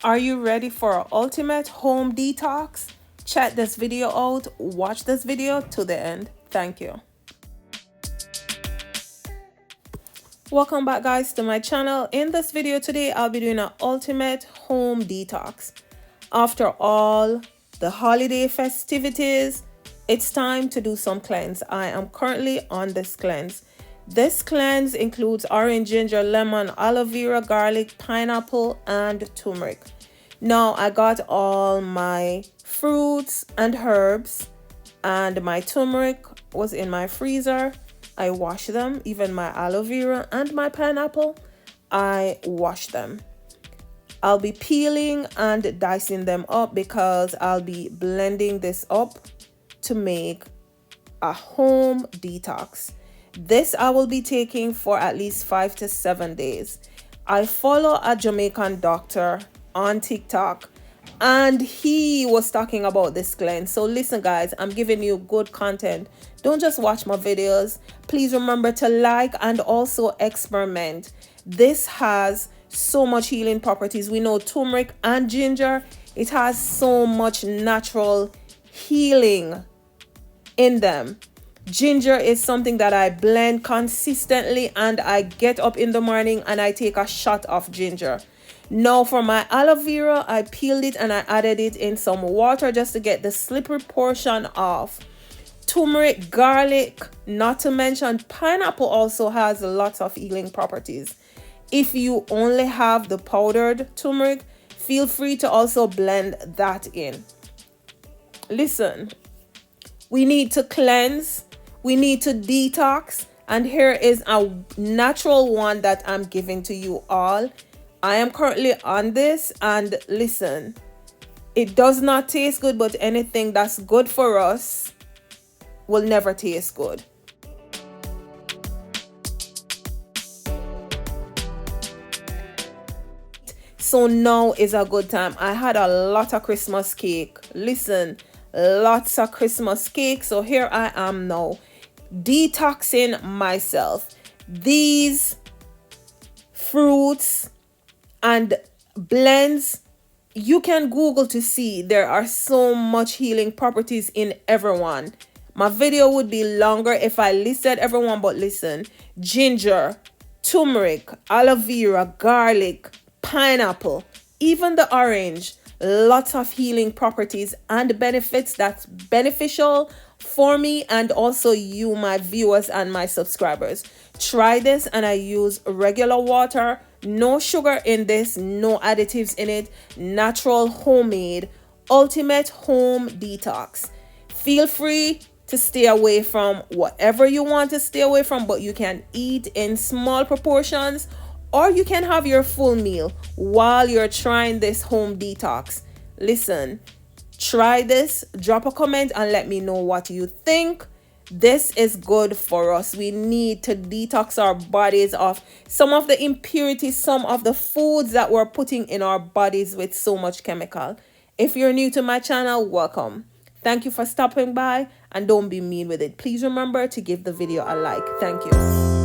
Are you ready for an ultimate home detox? Check this video out. Watch this video to the end. Thank you. Welcome back, guys, to my channel. In this video today, I'll be doing an ultimate home detox. After all the holiday festivities, it's time to do some cleanse. I am currently on this cleanse. This cleanse includes orange, ginger, lemon, aloe vera, garlic, pineapple, and turmeric. Now, I got all my fruits and herbs, and my turmeric was in my freezer. I washed them, even my aloe vera and my pineapple, I washed them. I'll be peeling and dicing them up because I'll be blending this up to make a home detox. This I will be taking for at least 5 to 7 days. I follow a Jamaican doctor on TikTok and he was talking about this cleanse. So listen, guys, I'm giving you good content. Don't just watch my videos. Please remember to like and also experiment. This has so much healing properties. We know turmeric and ginger, it has so much natural healing in them. Ginger is something that I blend consistently, and I get up in the morning and I take a shot of ginger. Now for my aloe vera, I peeled it and I added it in some water just to get the slippery portion off. Turmeric, garlic, not to mention pineapple also has lots of healing properties. If you only have the powdered turmeric, feel free to also blend that in. Listen, we need to cleanse, we need to detox, and here is a natural one that I'm giving to you all. I am currently on this, and listen, it does not taste good, but anything that's good for us will never taste good. So now is a good time. I had a lot of Christmas cake. Listen, lots of Christmas cake. So here I am now, detoxing myself. These fruits and blends, you can Google to see. There are so much healing properties in everyone. My video would be longer if I listed everyone, but listen, ginger, turmeric, aloe vera, garlic, pineapple, even the orange, lots of healing properties and benefits that's beneficial for me and also you, my viewers and my subscribers. Try this, and I use regular water, no sugar in this, no additives in it, natural, homemade, ultimate home detox. Feel free to stay away from whatever you want to stay away from, but you can eat in small proportions, or you can have your full meal while you're trying this home detox. Listen, try this, drop a comment and let me know what you think. This is good for us. We need to detox our bodies of some of the impurities, some of the foods that we're putting in our bodies with so much chemical. If you're new to my channel, welcome. Thank you for stopping by, and don't be mean with it. Please remember to give the video a like. Thank you.